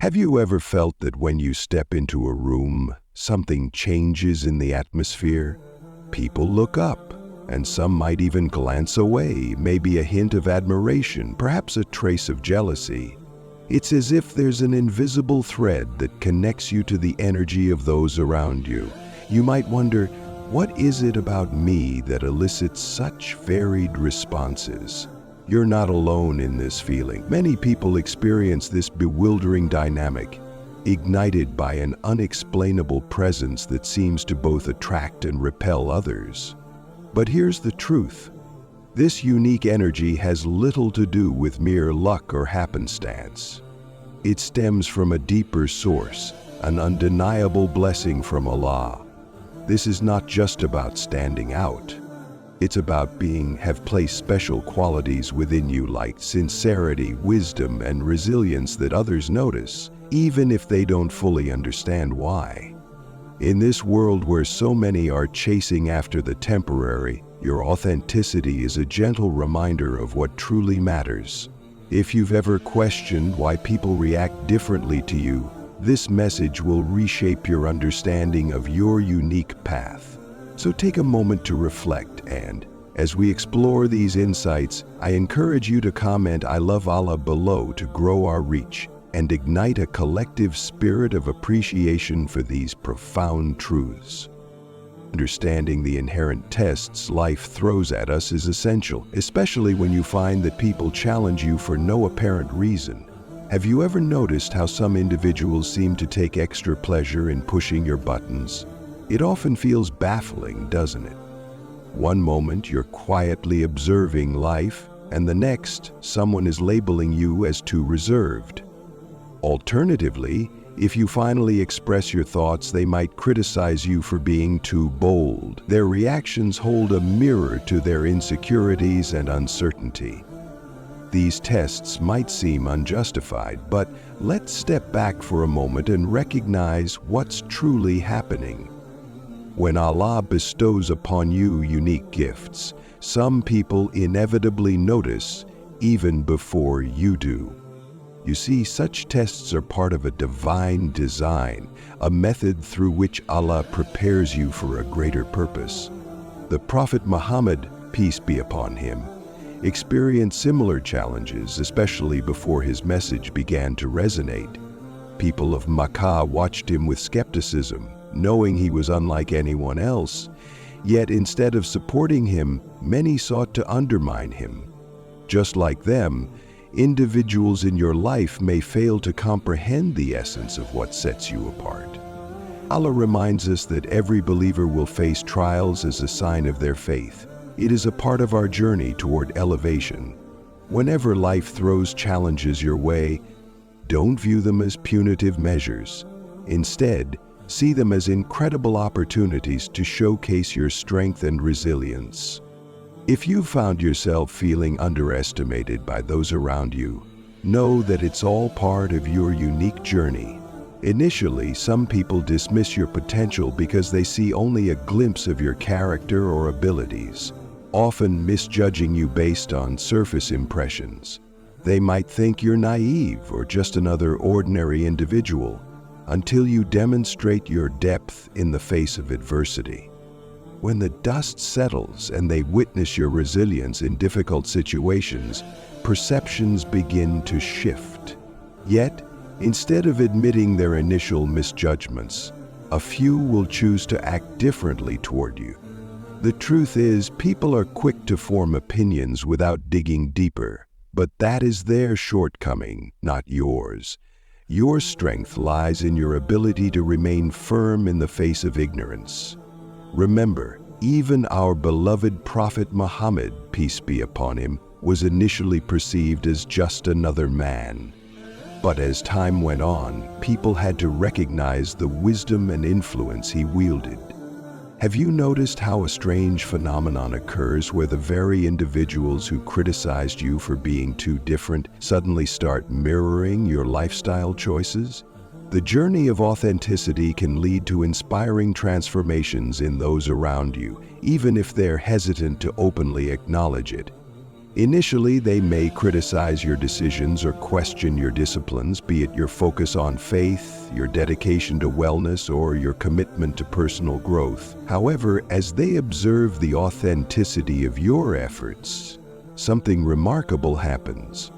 Have you ever felt that when you step into a room, something changes in the atmosphere? People look up, and some might even glance away, maybe a hint of admiration, perhaps a trace of jealousy. It's as if there's an invisible thread that connects you to the energy of those around you. You might wonder, what is it about me that elicits such varied responses? You're not alone in this feeling. Many people experience this bewildering dynamic, ignited by an unexplainable presence that seems to both attract and repel others. But here's the truth. This unique energy has little to do with mere luck or happenstance. It stems from a deeper source, an undeniable blessing from Allah. This is not just about standing out. It's about have placed special qualities within you like sincerity, wisdom, and resilience that others notice, even if they don't fully understand why. In this world where so many are chasing after the temporary, your authenticity is a gentle reminder of what truly matters. If you've ever questioned why people react differently to you, this message will reshape your understanding of your unique path. So take a moment to reflect, and as we explore these insights, I encourage you to comment "I love Allah" below to grow our reach and ignite a collective spirit of appreciation for these profound truths. Understanding the inherent tests life throws at us is essential, especially when you find that people challenge you for no apparent reason. Have you ever noticed how some individuals seem to take extra pleasure in pushing your buttons? It often feels baffling, doesn't it? One moment you're quietly observing life, and the next, someone is labeling you as too reserved. Alternatively, if you finally express your thoughts, they might criticize you for being too bold. Their reactions hold a mirror to their insecurities and uncertainty. These tests might seem unjustified, but let's step back for a moment and recognize what's truly happening. When Allah bestows upon you unique gifts, some people inevitably notice even before you do. You see, such tests are part of a divine design, a method through which Allah prepares you for a greater purpose. The Prophet Muhammad, peace be upon him, experienced similar challenges, especially before his message began to resonate. People of Makkah watched him with skepticism, knowing he was unlike anyone else. Yet instead of supporting him, many sought to undermine him. Just like them, individuals in your life may fail to comprehend the essence of what sets you apart. Allah reminds us that every believer will face trials as a sign of their faith. It is a part of our journey toward elevation. Whenever life throws challenges your way, don't view them as punitive measures. Instead, see them as incredible opportunities to showcase your strength and resilience. If you found yourself feeling underestimated by those around you, know that it's all part of your unique journey. Initially, some people dismiss your potential because they see only a glimpse of your character or abilities, often misjudging you based on surface impressions. They might think you're naive or just another ordinary individual, until you demonstrate your depth in the face of adversity. When the dust settles and they witness your resilience in difficult situations, perceptions begin to shift. Yet, instead of admitting their initial misjudgments, a few will choose to act differently toward you. The truth is, people are quick to form opinions without digging deeper, but that is their shortcoming, not yours. Your strength lies in your ability to remain firm in the face of ignorance. Remember, even our beloved Prophet Muhammad, peace be upon him, was initially perceived as just another man. But as time went on, people had to recognize the wisdom and influence he wielded. Have you noticed how a strange phenomenon occurs where the very individuals who criticized you for being too different suddenly start mirroring your lifestyle choices? The journey of authenticity can lead to inspiring transformations in those around you, even if they're hesitant to openly acknowledge it. Initially, they may criticize your decisions or question your disciplines, be it your focus on faith, your dedication to wellness, or your commitment to personal growth. However, as they observe the authenticity of your efforts, something remarkable happens.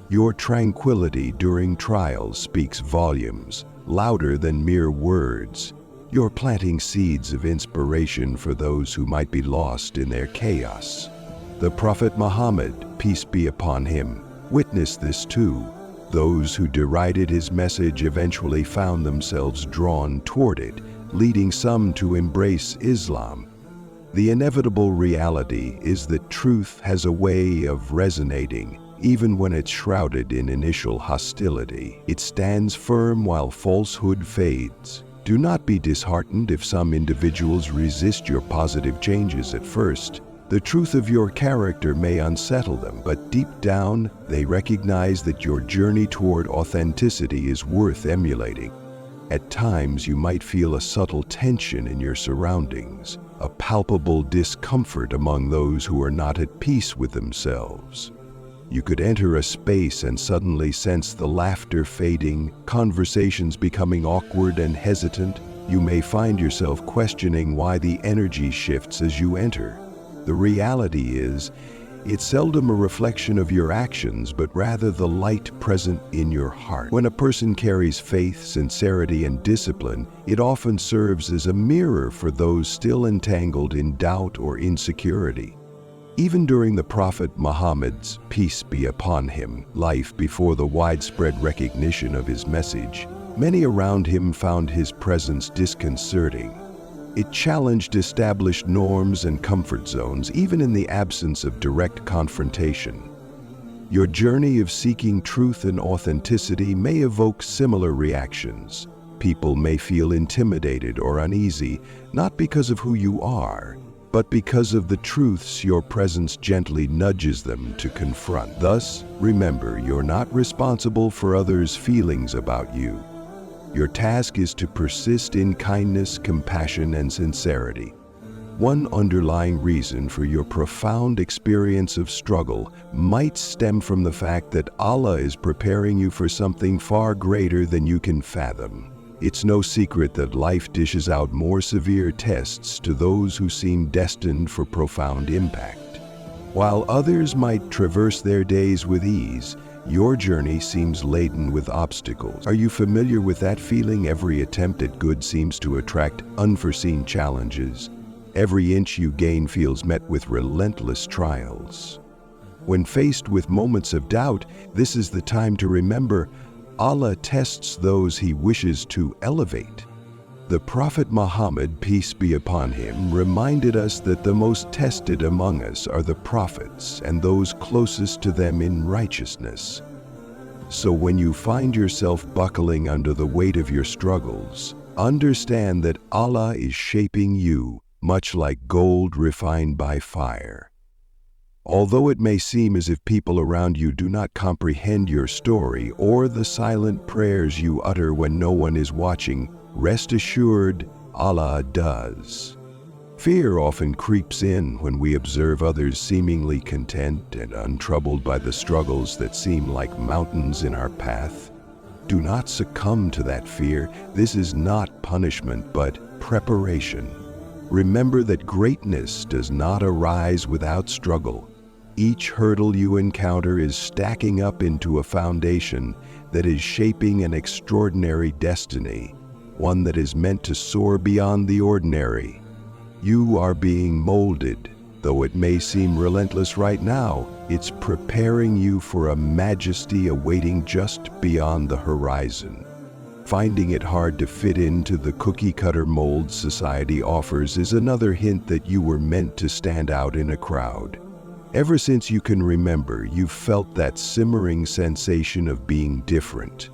Your tranquility during trials speaks volumes, louder than mere words. You're planting seeds of inspiration for those who might be lost in their chaos. The Prophet Muhammad, peace be upon him, witnessed this too. Those who derided his message eventually found themselves drawn toward it, leading some to embrace Islam. The inevitable reality is that truth has a way of resonating, even when it's shrouded in initial hostility. It stands firm while falsehood fades. Do not be disheartened if some individuals resist your positive changes at first. The truth of your character may unsettle them, but deep down, they recognize that your journey toward authenticity is worth emulating. At times, you might feel a subtle tension in your surroundings, a palpable discomfort among those who are not at peace with themselves. You could enter a space and suddenly sense the laughter fading, conversations becoming awkward and hesitant. You may find yourself questioning why the energy shifts as you enter. The reality is, it's seldom a reflection of your actions, but rather the light present in your heart. When a person carries faith, sincerity, and discipline, it often serves as a mirror for those still entangled in doubt or insecurity. Even during the Prophet Muhammad's, peace be upon him, life before the widespread recognition of his message, many around him found his presence disconcerting. It challenged established norms and comfort zones, even in the absence of direct confrontation. Your journey of seeking truth and authenticity may evoke similar reactions. People may feel intimidated or uneasy, not because of who you are, but because of the truths your presence gently nudges them to confront. Thus, remember, you're not responsible for others' feelings about you. Your task is to persist in kindness, compassion, and sincerity. One underlying reason for your profound experience of struggle might stem from the fact that Allah is preparing you for something far greater than you can fathom. It's no secret that life dishes out more severe tests to those who seem destined for profound impact. While others might traverse their days with ease, your journey seems laden with obstacles. Are you familiar with that feeling? Every attempt at good seems to attract unforeseen challenges. Every inch you gain feels met with relentless trials. When faced with moments of doubt, this is the time to remember, Allah tests those He wishes to elevate. The Prophet Muhammad, peace be upon him, reminded us that the most tested among us are the prophets and those closest to them in righteousness. So when you find yourself buckling under the weight of your struggles, understand that Allah is shaping you, much like gold refined by fire. Although it may seem as if people around you do not comprehend your story or the silent prayers you utter when no one is watching, rest assured, Allah does. Fear often creeps in when we observe others seemingly content and untroubled by the struggles that seem like mountains in our path. Do not succumb to that fear. This is not punishment, but preparation. Remember that greatness does not arise without struggle. Each hurdle you encounter is stacking up into a foundation that is shaping an extraordinary destiny, one that is meant to soar beyond the ordinary. You are being molded. Though it may seem relentless right now, it's preparing you for a majesty awaiting just beyond the horizon. Finding it hard to fit into the cookie-cutter mold society offers is another hint that you were meant to stand out in a crowd. Ever since you can remember, you've felt that simmering sensation of being different.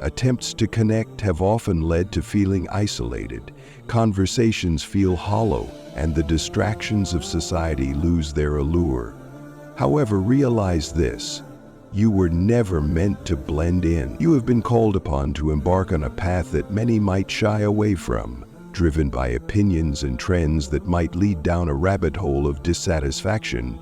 Attempts to connect have often led to feeling isolated. Conversations feel hollow, and the distractions of society lose their allure. However, realize this: you were never meant to blend in. You have been called upon to embark on a path that many might shy away from, driven by opinions and trends that might lead down a rabbit hole of dissatisfaction.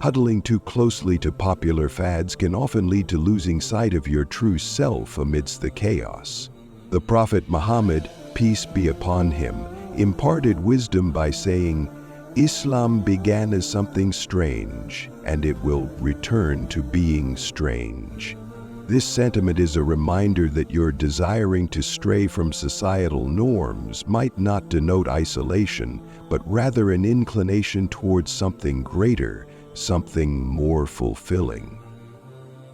Huddling too closely to popular fads can often lead to losing sight of your true self amidst the chaos. The Prophet Muhammad, peace be upon him, imparted wisdom by saying, "Islam began as something strange, and it will return to being strange." This sentiment is a reminder that your desiring to stray from societal norms might not denote isolation, but rather an inclination towards something greater, something more fulfilling.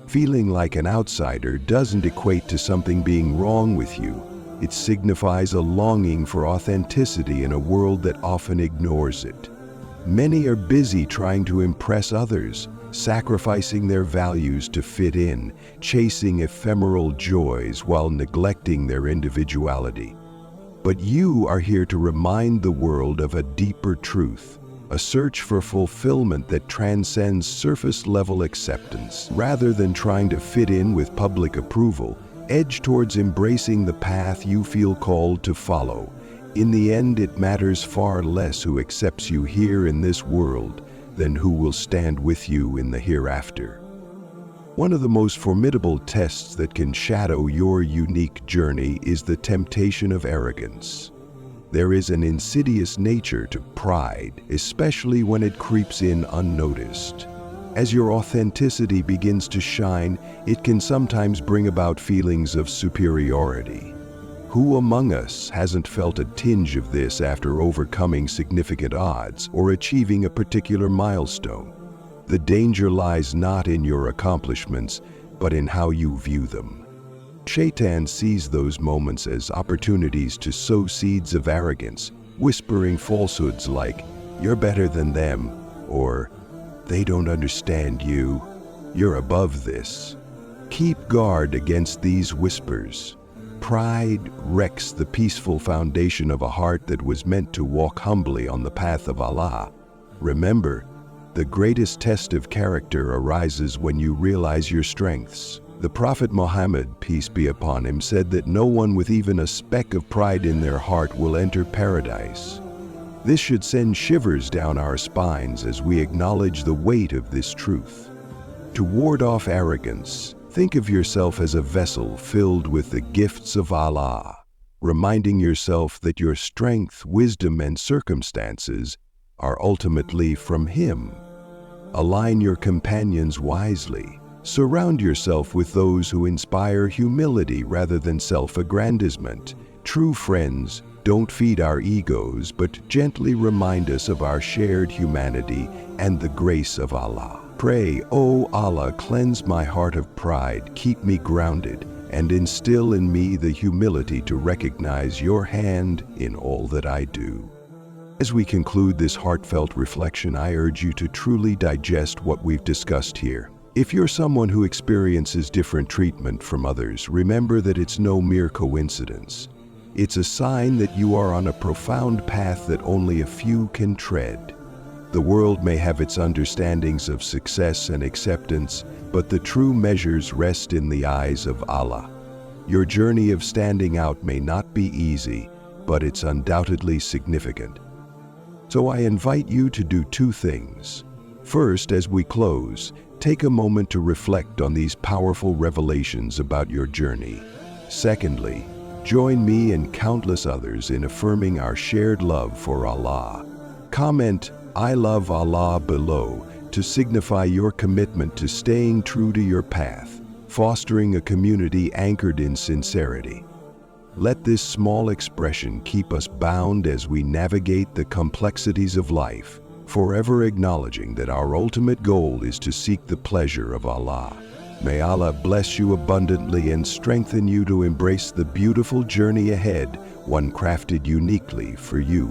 Feeling like an outsider doesn't equate to something being wrong with you. It signifies a longing for authenticity in a world that often ignores it. Many are busy trying to impress others, sacrificing their values to fit in, chasing ephemeral joys while neglecting their individuality. But you are here to remind the world of a deeper truth, a search for fulfillment that transcends surface-level acceptance. Rather than trying to fit in with public approval, edge towards embracing the path you feel called to follow. In the end, it matters far less who accepts you here in this world than who will stand with you in the hereafter. One of the most formidable tests that can shadow your unique journey is the temptation of arrogance. There is an insidious nature to pride, especially when it creeps in unnoticed. As your authenticity begins to shine, it can sometimes bring about feelings of superiority. Who among us hasn't felt a tinge of this after overcoming significant odds or achieving a particular milestone? The danger lies not in your accomplishments, but in how you view them. Shaitan sees those moments as opportunities to sow seeds of arrogance, whispering falsehoods like, "You're better than them," or "They don't understand you. You're above this." Keep guard against these whispers. Pride wrecks the peaceful foundation of a heart that was meant to walk humbly on the path of Allah. Remember, the greatest test of character arises when you realize your strengths. The Prophet Muhammad, peace be upon him, said that no one with even a speck of pride in their heart will enter paradise. This should send shivers down our spines as we acknowledge the weight of this truth. To ward off arrogance, think of yourself as a vessel filled with the gifts of Allah, reminding yourself that your strength, wisdom, and circumstances are ultimately from Him. Align your companions wisely. Surround yourself with those who inspire humility rather than self-aggrandizement. True friends don't feed our egos, but gently remind us of our shared humanity and the grace of Allah. Pray, "O Allah, cleanse my heart of pride, keep me grounded, and instill in me the humility to recognize your hand in all that I do." As we conclude this heartfelt reflection, I urge you to truly digest what we've discussed here. If you're someone who experiences different treatment from others, remember that it's no mere coincidence. It's a sign that you are on a profound path that only a few can tread. The world may have its understandings of success and acceptance, but the true measures rest in the eyes of Allah. Your journey of standing out may not be easy, but it's undoubtedly significant. So I invite you to do two things. First, as we close, take a moment to reflect on these powerful revelations about your journey. Secondly, join me and countless others in affirming our shared love for Allah. Comment, "I love Allah" below to signify your commitment to staying true to your path, fostering a community anchored in sincerity. Let this small expression keep us bound as we navigate the complexities of life, forever acknowledging that our ultimate goal is to seek the pleasure of Allah. May Allah bless you abundantly and strengthen you to embrace the beautiful journey ahead, one crafted uniquely for you.